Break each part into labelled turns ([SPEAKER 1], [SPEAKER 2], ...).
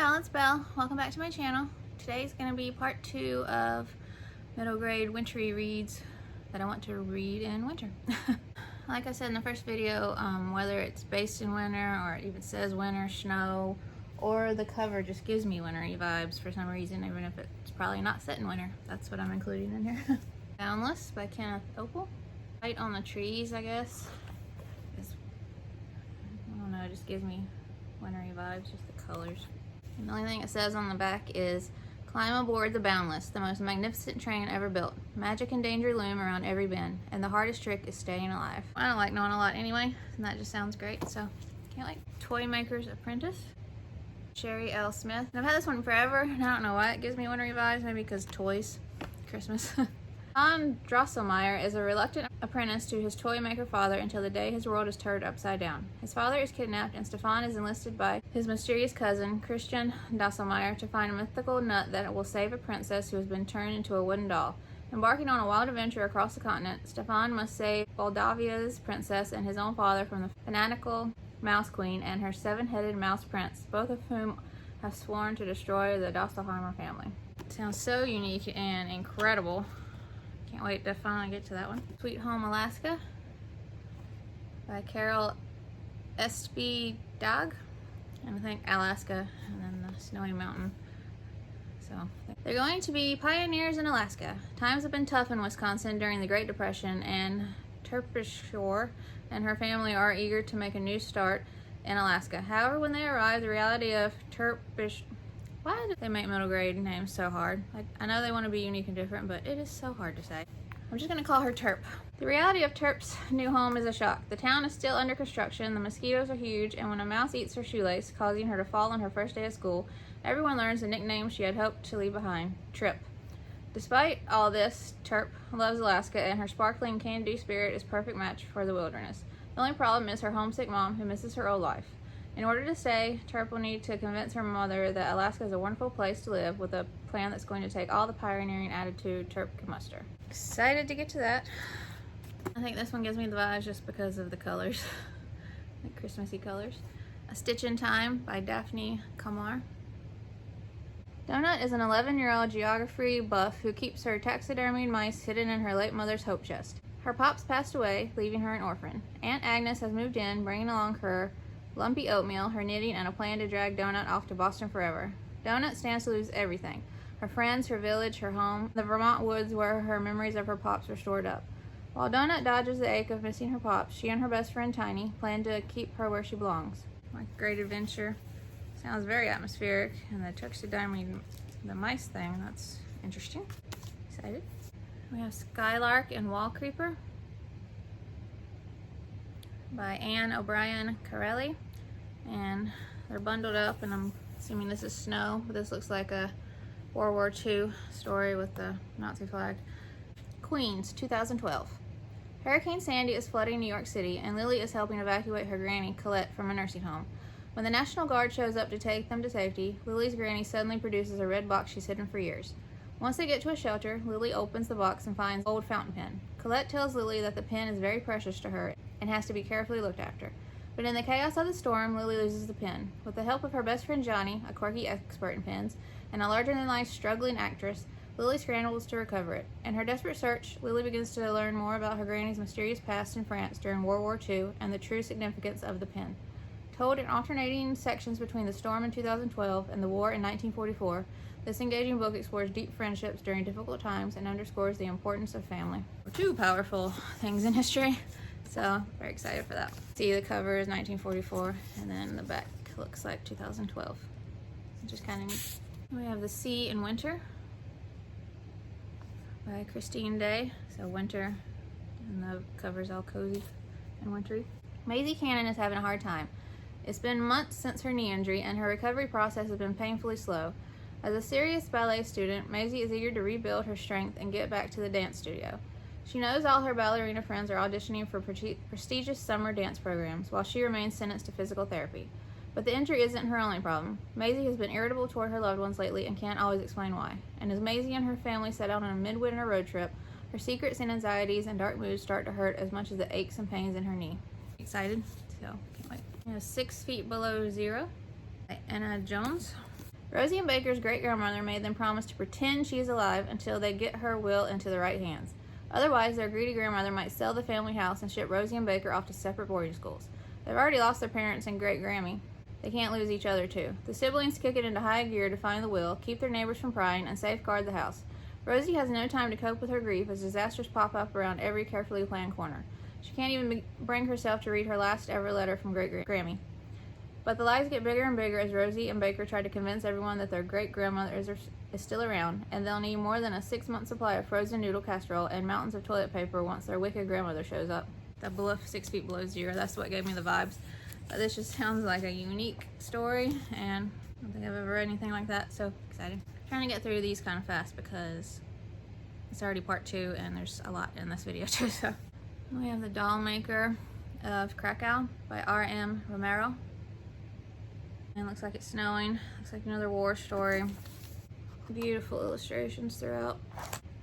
[SPEAKER 1] y'all, it's Belle. Welcome back to my channel. Today's going to be part 2 of middle grade wintry reads that I want to read in winter. Like I said in the first video, whether it's based in winter or it even says winter, snow, or the cover just gives me wintry vibes for some reason, even if it's probably not set in winter. That's what I'm including in here. Boundless by Kenneth Oppel. Light on the trees, I guess. I don't know, it just gives me wintry vibes, just the colors. And the only thing it says on the back is, climb aboard the Boundless, the most magnificent train ever built. Magic and danger loom around every bend, and the hardest trick is staying alive. I don't like knowing a lot anyway, and that just sounds great, so can't wait. Toy Maker's Apprentice. Sherri L. Smith. And I've had this one forever, and I don't know why it gives me wintry vibes, maybe because toys, Christmas. Stefan Drosselmeyer is a reluctant apprentice to his toy maker father until the day his world is turned upside down. His father is kidnapped and Stefan is enlisted by his mysterious cousin, Christian Drosselmeyer, to find a mythical nut that will save a princess who has been turned into a wooden doll. Embarking on a wild adventure across the continent, Stefan must save Moldavia's princess and his own father from the fanatical Mouse Queen and her 7-headed mouse prince, both of whom have sworn to destroy the Drosselmeyer family. It sounds so unique and incredible. Can't wait to finally get to that one. Sweet Home Alaska by Carole, Estby, Dagg, and I think Alaska, and then the snowy mountain. So they're going to be pioneers in Alaska. Times have been tough in Wisconsin during the Great Depression, and Terpis and her family are eager to make a new start in Alaska. However, when they arrive, the reality of Terpis. Why do they make middle grade names so hard? Like, I know they want to be unique and different, but it is so hard to say. I'm just going to call her Terp. The reality of Terp's new home is a shock. The town is still under construction, the mosquitoes are huge, and when a mouse eats her shoelace, causing her to fall on her first day of school, everyone learns the nickname she had hoped to leave behind, Trip. Despite all this, Terp loves Alaska, and her sparkling can-do spirit is a perfect match for the wilderness. The only problem is her homesick mom, who misses her old life. In order to stay, Terp will need to convince her mother that Alaska is a wonderful place to live with a plan that's going to take all the pioneering attitude Terp can muster. Excited to get to that. I think this one gives me the vibes just because of the colors, like Christmassy colors. A Stitch in Time by Daphne, Kalmar. Donut is an 11-year-old geography buff who keeps her taxidermied mice hidden in her late mother's hope chest. Her pops passed away, leaving her an orphan. Aunt Agnes has moved in, bringing along her lumpy oatmeal, her knitting, and a plan to drag Donut off to Boston forever. Donut stands to lose everything. Her friends, her village, her home, the Vermont woods where her memories of her pops were stored up. While Donut dodges the ache of missing her pops, she and her best friend Tiny plan to keep her where she belongs. Like Great Adventure. Sounds very atmospheric. And the taxidermy, the mice thing, that's interesting. Excited. We have Skylark and Wallcreeper by Anne O'Brien Carelli. And they're bundled up, and I'm assuming this is snow, but this looks like a World War II story with the Nazi flag. Queens, 2012. Hurricane Sandy is flooding New York City, and Lily is helping evacuate her granny, Colette, from a nursing home. When the National Guard shows up to take them to safety, Lily's granny suddenly produces a red box she's hidden for years. Once they get to a shelter, Lily opens the box and finds an old fountain pen. Colette tells Lily that the pen is very precious to her and has to be carefully looked after. But in the chaos of the storm, Lily loses the pen. With the help of her best friend Johnny, a quirky expert in pens, and a larger-than-life struggling actress, Lily scrambles to recover it. In her desperate search, Lily begins to learn more about her granny's mysterious past in France during World War II and the true significance of the pen. Told in alternating sections between the storm in 2012 and the war in 1944, this engaging book explores deep friendships during difficult times and underscores the importance of family. Two powerful things in history. So, very excited for that. See, the cover is 1944, and then the back looks like 2012. Just kind of neat. We have The Sea in Winter by Christine Day. So winter, and the cover's all cozy and wintry. Maisie Cannon is having a hard time. It's been months since her knee injury, and her recovery process has been painfully slow. As a serious ballet student, Maisie is eager to rebuild her strength and get back to the dance studio. She knows all her ballerina friends are auditioning for prestigious summer dance programs, while she remains sentenced to physical therapy. But the injury isn't her only problem. Maisie has been irritable toward her loved ones lately and can't always explain why. And as Maisie and her family set out on a midwinter road trip, her secrets and anxieties and dark moods start to hurt as much as the aches and pains in her knee. Excited? So, can't wait. We have 6 Feet Below Zero by Anna Jones. Rosie and Baker's great-grandmother made them promise to pretend she is alive until they get her will into the right hands. Otherwise, their greedy grandmother might sell the family house and ship Rosie and Baker off to separate boarding schools. They've already lost their parents and great-grammy. They can't lose each other, too. The siblings kick it into high gear to find the will, keep their neighbors from prying, and safeguard the house. Rosie has no time to cope with her grief as disasters pop up around every carefully planned corner. She can't even bring herself to read her last ever letter from great-grammy. But the lies get bigger and bigger as Rosie and Baker try to convince everyone that their great-grandmother is still around, and they'll need more than a 6-month supply of frozen noodle casserole and mountains of toilet paper once their wicked grandmother shows up. The bluff 6 feet below zero, that's what gave me the vibes. But this just sounds like a unique story, and I don't think I've ever read anything like that, so excited. I'm trying to get through these kind of fast because it's already part 2 and there's a lot in this video too. So we have The Doll Maker of Krakow by R.M. Romero. And it looks like it's snowing. Looks like another war story. Beautiful illustrations throughout.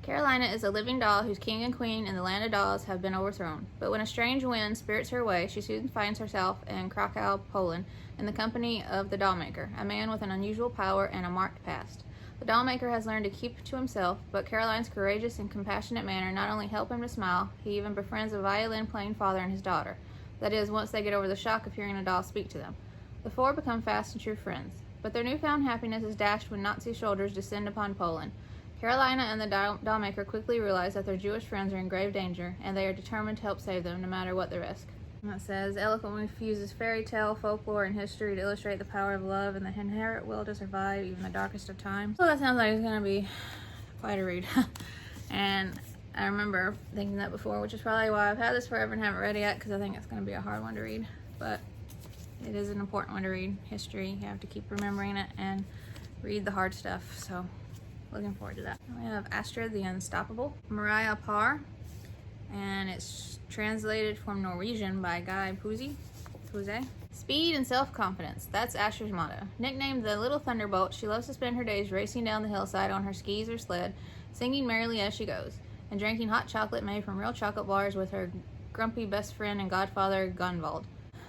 [SPEAKER 1] Carolina is a living doll whose king and queen in the land of dolls have been overthrown. But when a strange wind spirits her away, she soon finds herself in Krakow, Poland, in the company of the doll maker, a man with an unusual power and a marked past. The doll maker has learned to keep to himself, but Caroline's courageous and compassionate manner not only help him to smile, he even befriends a violin-playing father and his daughter. That is, once they get over the shock of hearing a doll speak to them. The four become fast and true friends. But their newfound happiness is dashed when Nazi soldiers descend upon Poland. Carolina and the doll maker quickly realize that their Jewish friends are in grave danger, and they are determined to help save them, no matter what the risk. And it says, eloquently fuses fairy tale, folklore, and history to illustrate the power of love and the inherent will to survive even the darkest of times. So that sounds like it's going to be quite a read. And I remember thinking that before, which is probably why I've had this forever and haven't read it yet, because I think it's going to be a hard one to read. But it is an important one to read. History, you have to keep remembering it and read the hard stuff. So looking forward to that. We have Astrid the Unstoppable, Mariah Parr, and it's translated from Norwegian by Guy Puzzi. Speed and self-confidence, that's Astrid's motto. Nicknamed the Little Thunderbolt, she loves to spend her days racing down the hillside on her skis or sled, singing merrily as she goes, and drinking hot chocolate made from real chocolate bars with her grumpy best friend and godfather, Gunvald.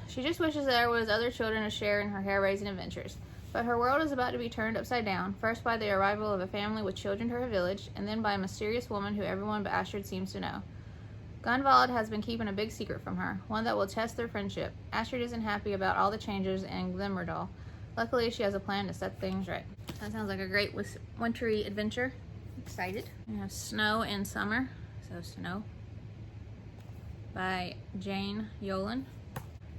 [SPEAKER 1] She just wishes there was other children to share in her hair-raising adventures. But her world is about to be turned upside down, first by the arrival of a family with children to her village, and then by a mysterious woman who everyone but Astrid seems to know. Gunvald has been keeping a big secret from her, one that will test their friendship. Astrid isn't happy about all the changes in Glimmerdal. Luckily, she has a plan to set things right. That sounds like a great wintry adventure. Excited. We have Snow in Summer, so Snow, by Jane Yolen.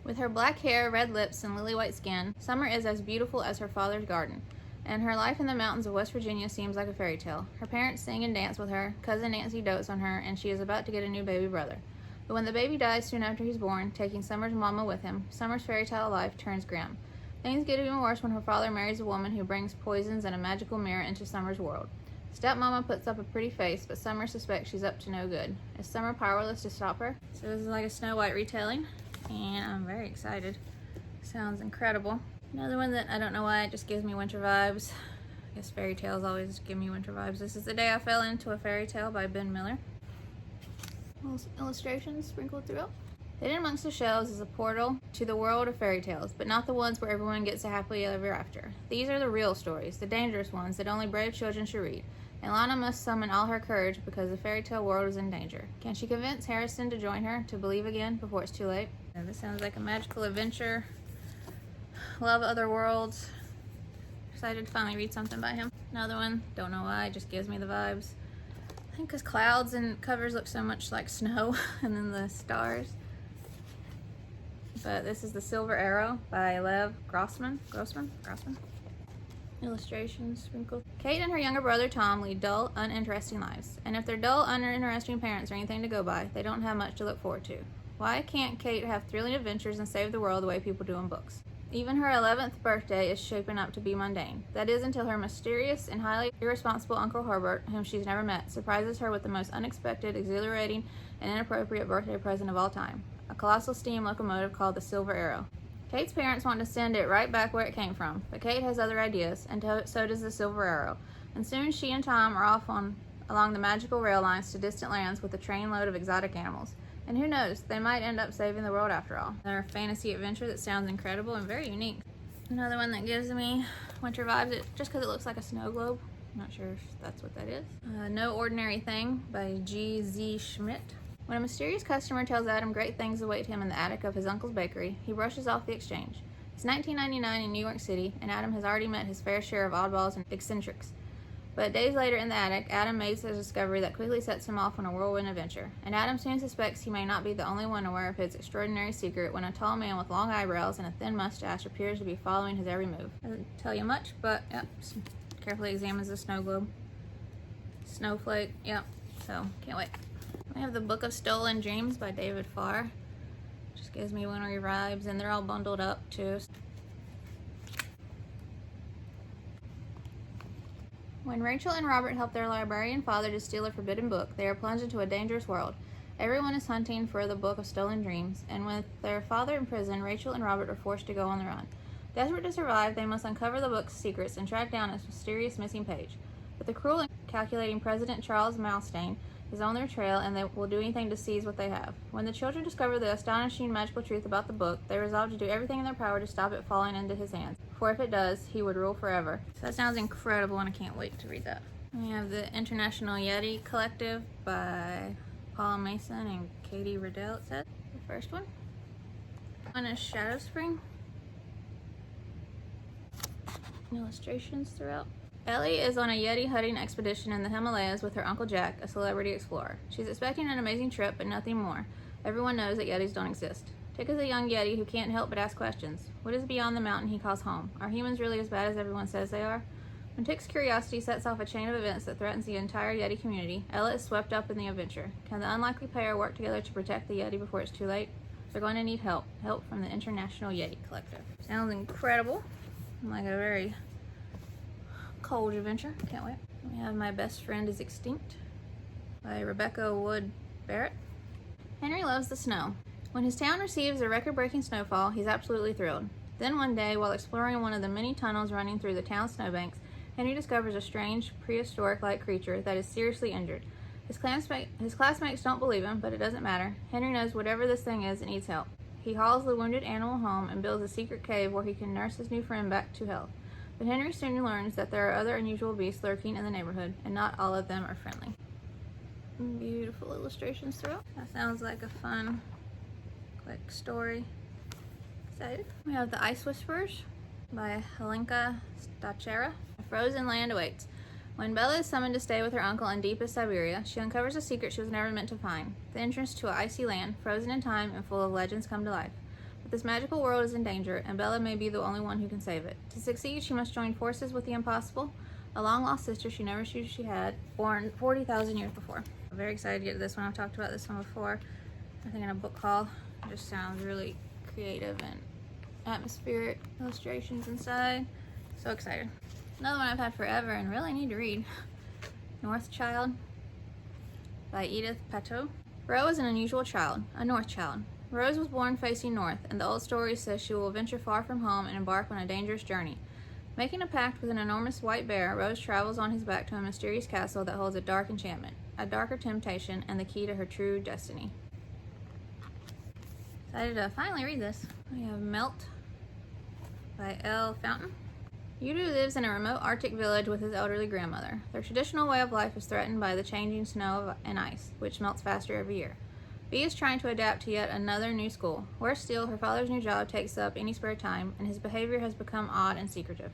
[SPEAKER 1] With her black hair, red lips, and lily-white skin, Summer is as beautiful as her father's garden, and her life in the mountains of West Virginia seems like a fairy tale. Her parents sing and dance with her, cousin Nancy dotes on her, and she is about to get a new baby brother. But when the baby dies soon after he's born, taking Summer's mama with him, Summer's fairy tale life turns grim. Things get even worse when her father marries a woman who brings poisons and a magical mirror into Summer's world. Stepmama puts up a pretty face, but Summer suspects she's up to no good. Is Summer powerless to stop her? So this is like a Snow White retelling, and I'm very excited. Sounds incredible. Another one that I don't know why it just gives me winter vibes. I guess fairy tales always give me winter vibes. This is The Day I Fell Into a Fairy Tale by Ben Miller. Little illustrations sprinkled throughout. Hidden amongst the shelves is a portal to the world of fairy tales, but not the ones where everyone gets a happily ever after. These are the real stories, the dangerous ones that only brave children should read. And Lana must summon all her courage because the fairy tale world is in danger. Can she convince Harrison to join her, to believe again before it's too late? And this sounds like a magical adventure. Love other worlds. Excited to finally read something by him. Another one, don't know why, just gives me the vibes. I think because clouds and covers look so much like snow and then the stars. But this is The Silver Arrow by Lev Grossman. Illustrations sprinkled. Kate and her younger brother Tom lead dull, uninteresting lives. And if their dull, uninteresting parents are anything to go by, they don't have much to look forward to. Why can't Kate have thrilling adventures and save the world the way people do in books? Even her 11th birthday is shaping up to be mundane. That is until her mysterious and highly irresponsible Uncle Herbert, whom she's never met, surprises her with the most unexpected, exhilarating, and inappropriate birthday present of all time. A colossal steam locomotive called the Silver Arrow. Kate's parents want to send it right back where it came from, but Kate has other ideas, and so does the Silver Arrow. And soon she and Tom are off along the magical rail lines to distant lands with a trainload of exotic animals. And who knows, they might end up saving the world after all. Another fantasy adventure that sounds incredible and very unique. Another one that gives me winter vibes, just because it looks like a snow globe. I'm not sure if that's what that is. No Ordinary Thing by G.Z. Schmidt. When a mysterious customer tells Adam great things await him in the attic of his uncle's bakery, he brushes off the exchange. It's 1999 in New York City, and Adam has already met his fair share of oddballs and eccentrics. But days later in the attic, Adam makes a discovery that quickly sets him off on a whirlwind adventure. And Adam soon suspects he may not be the only one aware of his extraordinary secret when a tall man with long eyebrows and a thin mustache appears to be following his every move. Doesn't tell you much, but yep, carefully examines the snow globe. Snowflake, yep, so can't wait. We have the Book of Stolen Dreams by David Parr. Just gives me wintry vibes, and they're all bundled up too. When Rachel and Robert help their librarian father to steal a forbidden book, they are plunged into a dangerous world. Everyone is hunting for the Book of Stolen Dreams, and with their father in prison, Rachel and Robert are forced to go on the run. Desperate to survive, they must uncover the book's secrets and track down its mysterious missing page. But the cruel and calculating President Charles Malstein is on their trail, and they will do anything to seize what they have. When the children discover the astonishing magical truth about the book, they resolve to do everything in their power to stop it falling into his hands. For if it does, he would rule forever. So that sounds incredible, and I can't wait to read that. We have the International Yeti Collective by Paula Mason and Katie Riddell, it says. The first one. One is Shadow Spring. Illustrations throughout. Ellie is on a Yeti hunting expedition in the Himalayas with her Uncle Jack, a celebrity explorer. She's expecting an amazing trip, but nothing more. Everyone knows that Yetis don't exist. Tick is a young Yeti who can't help but ask questions. What is beyond the mountain he calls home? Are humans really as bad as everyone says they are? When Tick's curiosity sets off a chain of events that threatens the entire Yeti community, Ella is swept up in the adventure. Can the unlikely pair work together to protect the Yeti before it's too late? They're going to need help. Help from the International Yeti Collective. Sounds incredible. Like a very cold adventure. Can't wait. We have My Best Friend is Extinct by Rebecca Wood Barrett. Henry loves the snow. When his town receives a record-breaking snowfall, he's absolutely thrilled. Then one day, while exploring one of the many tunnels running through the town's snowbanks, Henry discovers a strange, prehistoric-like creature that is seriously injured. His classmates don't believe him, but it doesn't matter. Henry knows whatever this thing is, it needs help. He hauls the wounded animal home and builds a secret cave where he can nurse his new friend back to health. But Henry soon learns that there are other unusual beasts lurking in the neighborhood, and not all of them are friendly. Beautiful illustrations throughout. That sounds like a fun, quick story. Excited. We have The Ice Whisperers by Helenka Stachera. A frozen land awaits. When Bella is summoned to stay with her uncle in deepest Siberia, she uncovers a secret she was never meant to find. The entrance to an icy land, frozen in time and full of legends come to life. But this magical world is in danger, and Bella may be the only one who can save it. To succeed, she must join forces with the impossible, a long-lost sister she never knew she had, born 40,000 years before. I'm very excited to get to this one. I've talked about this one before, I think in a book haul. It just sounds really creative and atmospheric illustrations inside. So excited. Another one I've had forever and really need to read. North Child by Edith Pateau. Ro is an unusual child, a North child. Rose was born facing north, and the old story says she will venture far from home and embark on a dangerous journey. Making a pact with an enormous white bear, Rose travels on his back to a mysterious castle that holds a dark enchantment, a darker temptation, and the key to her true destiny. Excited to finally read this. We have Melt by L. Fountain. Yudu lives in a remote Arctic village with his elderly grandmother. Their traditional way of life is threatened by the changing snow and ice, which melts faster every year. Bee is trying to adapt to yet another new school. Worse still, her father's new job takes up any spare time, and his behavior has become odd and secretive.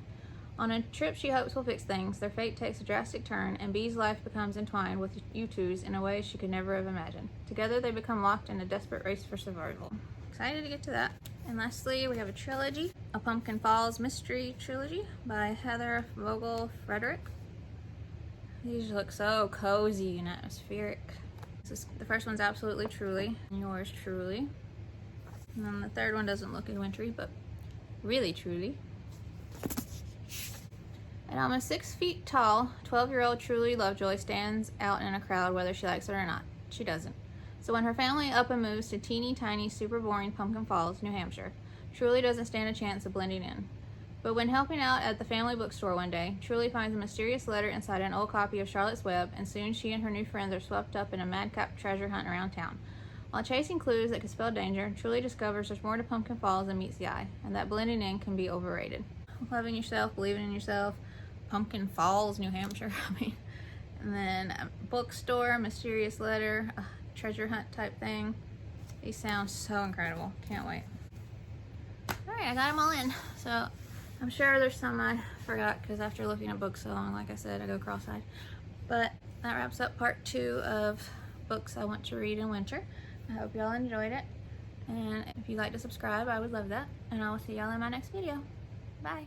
[SPEAKER 1] On a trip she hopes will fix things, their fate takes a drastic turn, and Bee's life becomes entwined with Yutu's in a way she could never have imagined. Together they become locked in a desperate race for survival. Excited to get to that. And lastly, we have a trilogy, a Pumpkin Falls Mystery Trilogy by Heather Vogel Frederick. These look so cozy and atmospheric. The first one's Absolutely Truly, yours truly. And then the third one doesn't look as wintry, but really truly. At almost 6 feet tall, 12-year-old Truly Lovejoy stands out in a crowd whether she likes it or not. She doesn't. So when her family up and moves to teeny tiny, super boring Pumpkin Falls, New Hampshire, Truly doesn't stand a chance of blending in. But when helping out at the family bookstore one day, Truly finds a mysterious letter inside an old copy of Charlotte's Web, and soon she and her new friends are swept up in a madcap treasure hunt around town. While chasing clues that could spell danger, Truly discovers there's more to Pumpkin Falls than meets the eye, and that blending in can be overrated. Loving Yourself, Believing in Yourself, Pumpkin Falls, New Hampshire. I mean, and then a bookstore, Mysterious Letter, a treasure hunt type thing. These sound so incredible. Can't wait. Alright, I got them all in. So I'm sure there's some I forgot because after looking at books so long, like I said, I go cross-eyed. But that wraps up part 2 of books I want to read in winter. I hope y'all enjoyed it. And if you'd like to subscribe, I would love that. And I will see y'all in my next video. Bye.